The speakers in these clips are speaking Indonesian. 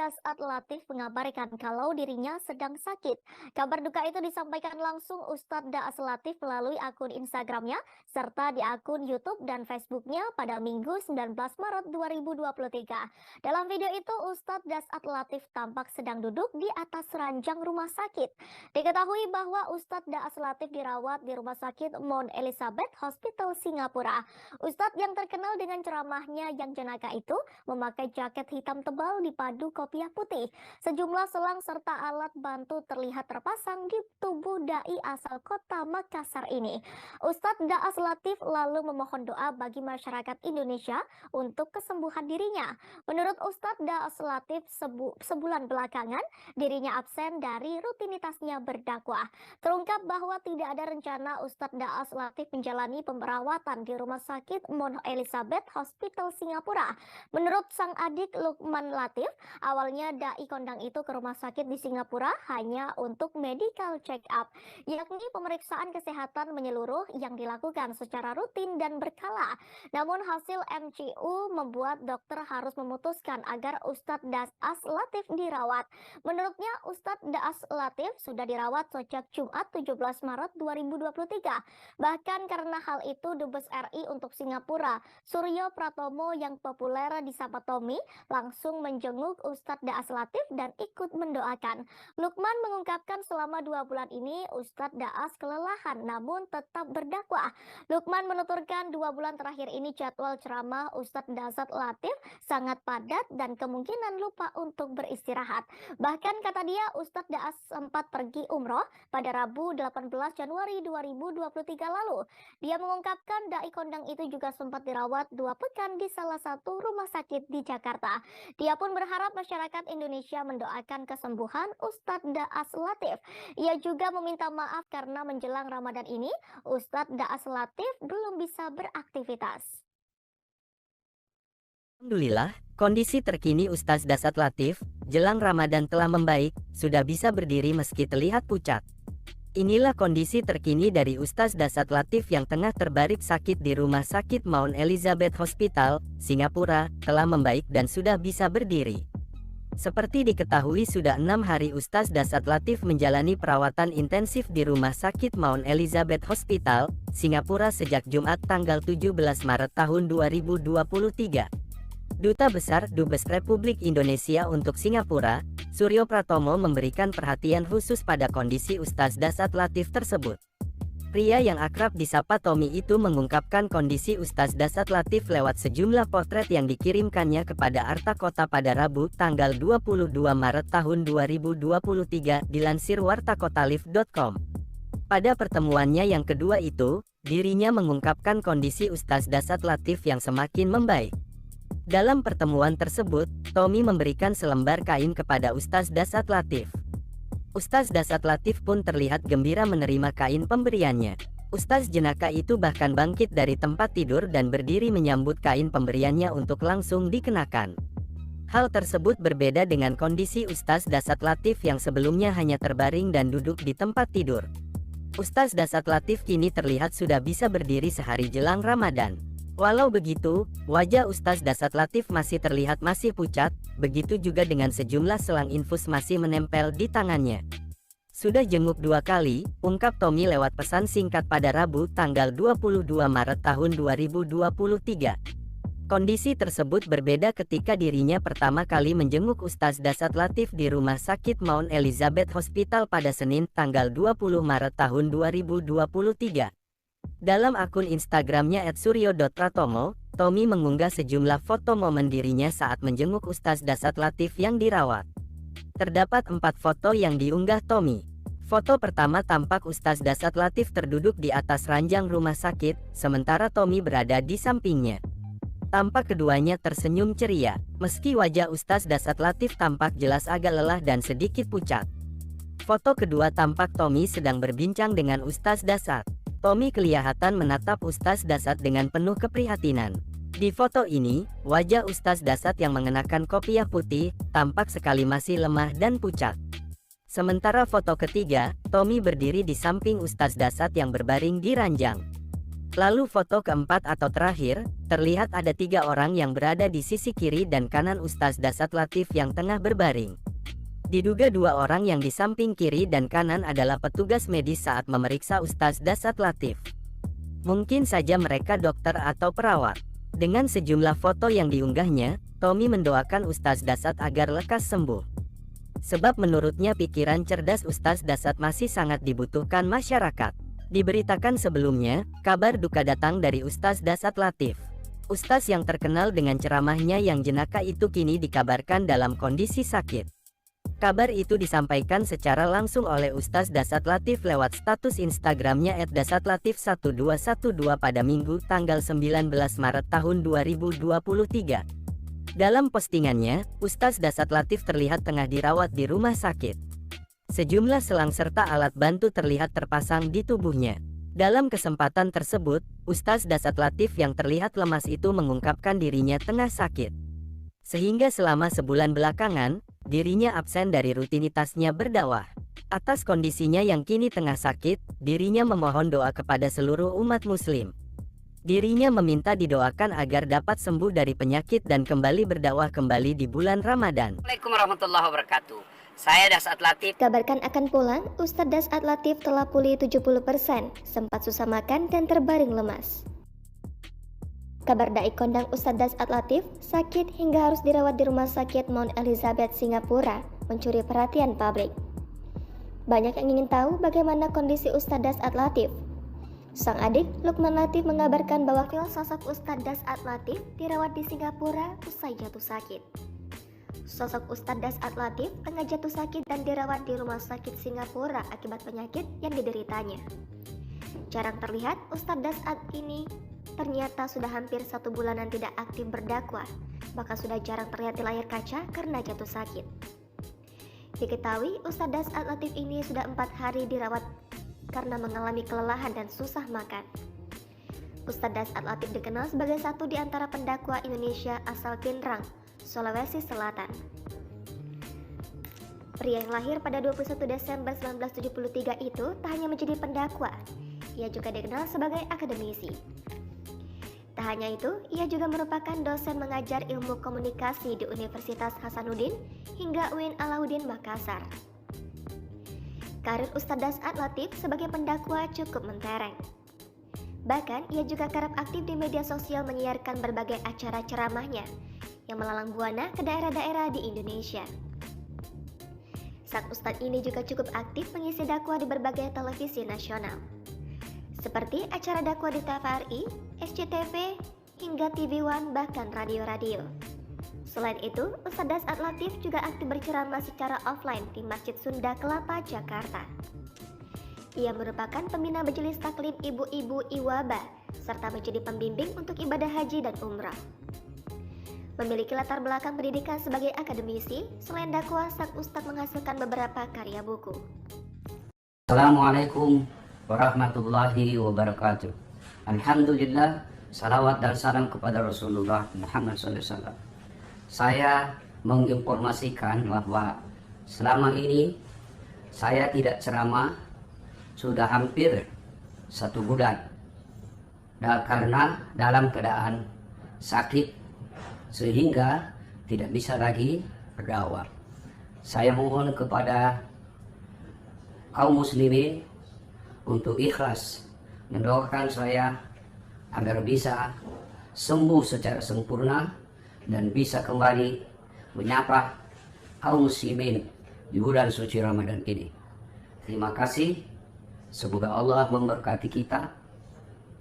Dasat Latif mengabarkan kalau dirinya sedang sakit. Kabar duka itu disampaikan langsung Ustadz Daas Latif melalui akun Instagramnya serta di akun YouTube dan Facebooknya pada Minggu 19 Maret 2023. Dalam video itu Ustadz Dasat Latif tampak sedang duduk di atas ranjang rumah sakit. Diketahui bahwa Ustadz Daas Latif dirawat di Rumah Sakit Mount Elizabeth Hospital Singapura. Ustadz yang terkenal dengan ceramahnya yang jenaka itu memakai jaket hitam tebal dipadu kopiah putih. Sejumlah selang serta alat bantu terlihat terpasang di tubuh dai asal kota Makassar ini. Ustadz Daas Latif lalu memohon doa bagi masyarakat Indonesia untuk kesembuhan dirinya. Menurut Ustadz Daas Latif, sebulan belakangan dirinya absen dari rutinitasnya berdakwah. Terungkap bahwa tidak ada rencana Ustadz Daas Latif menjalani perawatan di Rumah Sakit Mount Elizabeth Hospital Singapura. Menurut sang adik Lukman Latif, awalnya dai kondang itu ke rumah sakit di Singapura hanya untuk medical check up, yakni pemeriksaan kesehatan menyeluruh yang dilakukan secara rutin dan berkala. Namun hasil MCU membuat dokter harus memutuskan agar Ustadz Daas Latif dirawat. Menurutnya, Ustadz Daas Latif sudah dirawat sejak Jumat 17 Maret 2023. Bahkan karena hal itu, Dubes RI untuk Singapura, Suryo Pratomo yang populer disapa Tommy, langsung menjenguk Ustadz Daas Latif dan ikut mendoakan. Lukman mengungkapkan selama 2 bulan ini Ustadz Daas kelelahan namun tetap berdakwah. Lukman menuturkan 2 bulan terakhir ini jadwal ceramah Ustadz Daas Latif sangat padat dan kemungkinan lupa untuk beristirahat. Bahkan kata dia, Ustadz Daas sempat pergi umroh pada Rabu 18 Januari 2023 lalu. Dia mengungkapkan dai kondang itu juga sempat dirawat 2 pekan di salah satu rumah sakit di Jakarta. Dia pun berharap masyarakat Indonesia mendoakan kesembuhan Ustadz Daas Latif. Ia juga meminta maaf karena menjelang Ramadan ini Ustadz Daas Latif belum bisa beraktivitas. Alhamdulillah, kondisi terkini Ustadz Dasat Latif jelang Ramadan telah membaik, sudah bisa berdiri meski terlihat pucat. Inilah kondisi terkini dari Ustadz Dasat Latif yang tengah terbaring sakit di Rumah Sakit Mount Elizabeth Hospital, Singapura, telah membaik dan sudah bisa berdiri. Seperti diketahui sudah 6 hari Ustadz Dasat Latif menjalani perawatan intensif di Rumah Sakit Mount Elizabeth Hospital, Singapura sejak Jumat tanggal 17 Maret tahun 2023. Duta Besar Dubes Republik Indonesia untuk Singapura, Suryo Pratomo memberikan perhatian khusus pada kondisi Ustadz Dasat Latif tersebut. Pria yang akrab disapa Tommy itu mengungkapkan kondisi Ustadz Dasat Latif lewat sejumlah potret yang dikirimkannya kepada Arta Kota pada Rabu tanggal 22 Maret tahun 2023 dilansir wartakotalif.com. Pada pertemuannya yang kedua itu, dirinya mengungkapkan kondisi Ustadz Dasat Latif yang semakin membaik. Dalam pertemuan tersebut, Tommy memberikan selembar kain kepada Ustadz Dasat Latif. Ustadz Dasat Latif pun terlihat gembira menerima kain pemberiannya. Ustadz jenaka itu bahkan bangkit dari tempat tidur dan berdiri menyambut kain pemberiannya untuk langsung dikenakan. Hal tersebut berbeda dengan kondisi Ustadz Dasat Latif yang sebelumnya hanya terbaring dan duduk di tempat tidur. Ustadz Dasat Latif kini terlihat sudah bisa berdiri sehari jelang Ramadan. Walau begitu, wajah Ustadz Dasat Latif masih terlihat masih pucat, begitu juga dengan sejumlah selang infus masih menempel di tangannya. Sudah jenguk 2 kali, ungkap Tommy lewat pesan singkat pada Rabu tanggal 22 Maret tahun 2023. Kondisi tersebut berbeda ketika dirinya pertama kali menjenguk Ustadz Dasat Latif di Rumah Sakit Mount Elizabeth Hospital pada Senin tanggal 20 Maret tahun 2023. Dalam akun Instagramnya @suryo.pratomo, Tommy mengunggah sejumlah foto momen dirinya saat menjenguk Ustadz Dasat Latif yang dirawat. Terdapat 4 foto yang diunggah Tommy. Foto pertama tampak Ustadz Dasat Latif terduduk di atas ranjang rumah sakit, sementara Tommy berada di sampingnya. Tampak keduanya tersenyum ceria, meski wajah Ustadz Dasat Latif tampak jelas agak lelah dan sedikit pucat. Foto kedua tampak Tommy sedang berbincang dengan Ustadz Dasat. Tommy kelihatan menatap Ustadz Dasat dengan penuh keprihatinan. Di foto ini, wajah Ustadz Dasat yang mengenakan kopiah putih tampak sekali masih lemah dan pucat. Sementara foto ketiga, Tommy berdiri di samping Ustadz Dasat yang berbaring di ranjang. Lalu foto keempat atau terakhir, terlihat ada 3 orang yang berada di sisi kiri dan kanan Ustaz Dasat Latif yang tengah berbaring. Diduga 2 orang yang di samping kiri dan kanan adalah petugas medis saat memeriksa Ustaz Dasat Latif. Mungkin saja mereka dokter atau perawat. Dengan sejumlah foto yang diunggahnya, Tommy mendoakan Ustaz Dasat agar lekas sembuh. Sebab menurutnya pikiran cerdas Ustaz Dasat masih sangat dibutuhkan masyarakat. Diberitakan sebelumnya, kabar duka datang dari Ustaz Dasat Latif. Ustaz yang terkenal dengan ceramahnya yang jenaka itu kini dikabarkan dalam kondisi sakit. Kabar itu disampaikan secara langsung oleh Ustaz Dasat Latif lewat status Instagramnya @dasatlatif1212 pada Minggu tanggal 19 Maret tahun 2023. Dalam postingannya, Ustaz Dasat Latif terlihat tengah dirawat di rumah sakit. Sejumlah selang serta alat bantu terlihat terpasang di tubuhnya. Dalam kesempatan tersebut, Ustaz Dasat Latif yang terlihat lemas itu mengungkapkan dirinya tengah sakit. Sehingga selama sebulan belakangan, dirinya absen dari rutinitasnya berdakwah. Atas kondisinya yang kini tengah sakit, dirinya memohon doa kepada seluruh umat muslim. Dirinya meminta didoakan agar dapat sembuh dari penyakit dan kembali berdakwah kembali di bulan Ramadan. Assalamualaikum warahmatullahi wabarakatuh. Saya Dasat Latif. Kabarkan akan pulang, Ustadz Dasat Latif telah pulih 70%, sempat susah makan dan terbaring lemas. Kabar dai kondang Ustadz Dasat Latif sakit hingga harus dirawat di Rumah Sakit Mount Elizabeth, Singapura, mencuri perhatian publik. Banyak yang ingin tahu bagaimana kondisi Ustadz Dasat Latif. Sang adik, Lukman Latif, mengabarkan bahwa sosok Ustadz Dasat Latif dirawat di Singapura usai jatuh sakit. Sosok Ustadz Dasat Latif tengah jatuh sakit dan dirawat di Rumah Sakit Singapura akibat penyakit yang dideritanya. Jarang terlihat Ustadz Dasat ini ternyata sudah hampir 1 bulanan tidak aktif berdakwah, bahkan sudah jarang terlihat di layar kaca karena jatuh sakit. Diketahui Ustadz Dasat Latif ini sudah 4 hari dirawat karena mengalami kelelahan dan susah makan. Ustadz Dasat Latif dikenal sebagai satu di antara pendakwah Indonesia asal Pinrang, Sulawesi Selatan. Pria yang lahir pada 21 Desember 1973 itu tak hanya menjadi pendakwah, ia juga dikenal sebagai akademisi. Tak hanya itu, ia juga merupakan dosen mengajar ilmu komunikasi di Universitas Hasanuddin hingga UIN Alauddin Makassar. Karir Ustadz Dasat Latif sebagai pendakwah cukup mentereng. Bahkan, ia juga kerap aktif di media sosial menyiarkan berbagai acara ceramahnya yang melalang buana ke daerah-daerah di Indonesia. Sang Ustadz ini juga cukup aktif mengisi dakwah di berbagai televisi nasional, seperti acara dakwah di TVRI, SCTV, hingga TV One, bahkan radio-radio. Selain itu, Ustadz Dasat Latif juga aktif berceramah secara offline di Masjid Sunda Kelapa, Jakarta. Ia merupakan pembina Majelis Taklim Ibu-Ibu Iwaba, serta menjadi pembimbing untuk ibadah haji dan umrah. Memiliki latar belakang pendidikan sebagai akademisi, selain dakwah, sang Ustadz menghasilkan beberapa karya buku. Assalamualaikum warahmatullahi wabarakatuh. Alhamdulillah, salawat dan salam kepada Rasulullah Muhammad SAW. Saya menginformasikan bahwa selama ini saya tidak ceramah sudah hampir 1 bulan. Dan karena dalam keadaan sakit sehingga tidak bisa lagi berdakwah. Saya mohon kepada kaum muslimin untuk ikhlas mendoakan saya agar bisa sembuh secara sempurna dan bisa kembali menyapa kaum muslimin di bulan suci Ramadan ini. Terima kasih. Semoga Allah memberkati kita.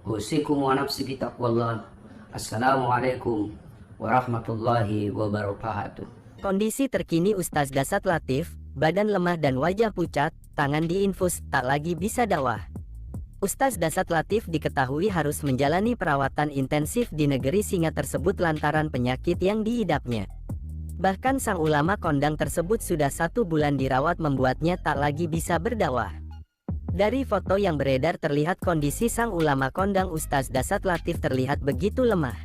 Usikum wa nafsi bitaqwallah. Assalamualaikum warahmatullahi wabarakatuh. Kondisi terkini Ustaz Dasat Latif, badan lemah dan wajah pucat, tangan diinfus, tak lagi bisa dakwah. Ustaz Dasat Latif diketahui harus menjalani perawatan intensif di negeri Singa tersebut lantaran penyakit yang diidapnya. Bahkan sang ulama kondang tersebut sudah 1 bulan dirawat membuatnya tak lagi bisa berdakwah. Dari foto yang beredar terlihat kondisi sang ulama kondang Ustaz Dasat Latif terlihat begitu lemah.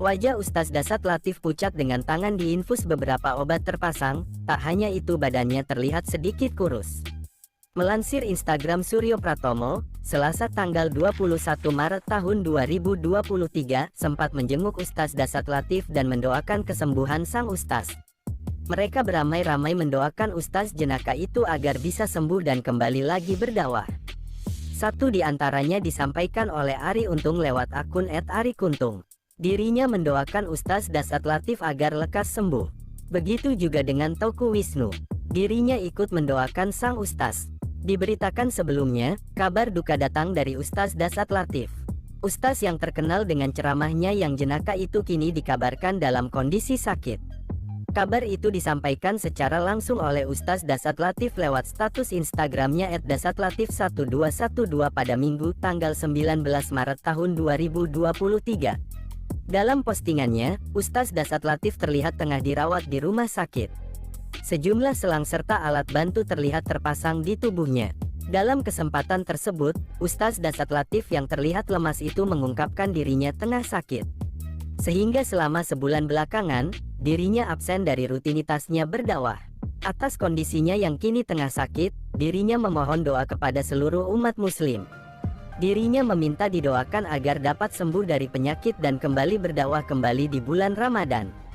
Wajah Ustaz Dasat Latif pucat dengan tangan diinfus beberapa obat terpasang, tak hanya itu badannya terlihat sedikit kurus. Melansir Instagram Suryo Pratomo, Selasa tanggal 21 Maret tahun 2023, sempat menjenguk Ustaz Dasat Latif dan mendoakan kesembuhan sang Ustaz. Mereka beramai-ramai mendoakan Ustaz jenaka itu agar bisa sembuh dan kembali lagi berdakwah. Satu di antaranya disampaikan oleh Ari Untung lewat akun @arikuntung. Dirinya mendoakan Ustaz Dasat Latif agar lekas sembuh. Begitu juga dengan Teuku Wisnu. Dirinya ikut mendoakan sang Ustaz. Diberitakan sebelumnya, kabar duka datang dari Ustaz Dasat Latif. Ustaz yang terkenal dengan ceramahnya yang jenaka itu kini dikabarkan dalam kondisi sakit. Kabar itu disampaikan secara langsung oleh Ustaz Dasat Latif lewat status Instagramnya @dasatlatif1212 pada Minggu tanggal 19 Maret tahun 2023. Dalam postingannya, Ustaz Dasat Latif terlihat tengah dirawat di rumah sakit. Sejumlah selang serta alat bantu terlihat terpasang di tubuhnya. Dalam kesempatan tersebut, Ustaz Dasat Latif yang terlihat lemas itu mengungkapkan dirinya tengah sakit. Sehingga selama sebulan belakangan, dirinya absen dari rutinitasnya berdakwah. Atas kondisinya yang kini tengah sakit, dirinya memohon doa kepada seluruh umat muslim. Dirinya meminta didoakan agar dapat sembuh dari penyakit dan kembali berdakwah kembali di bulan Ramadan.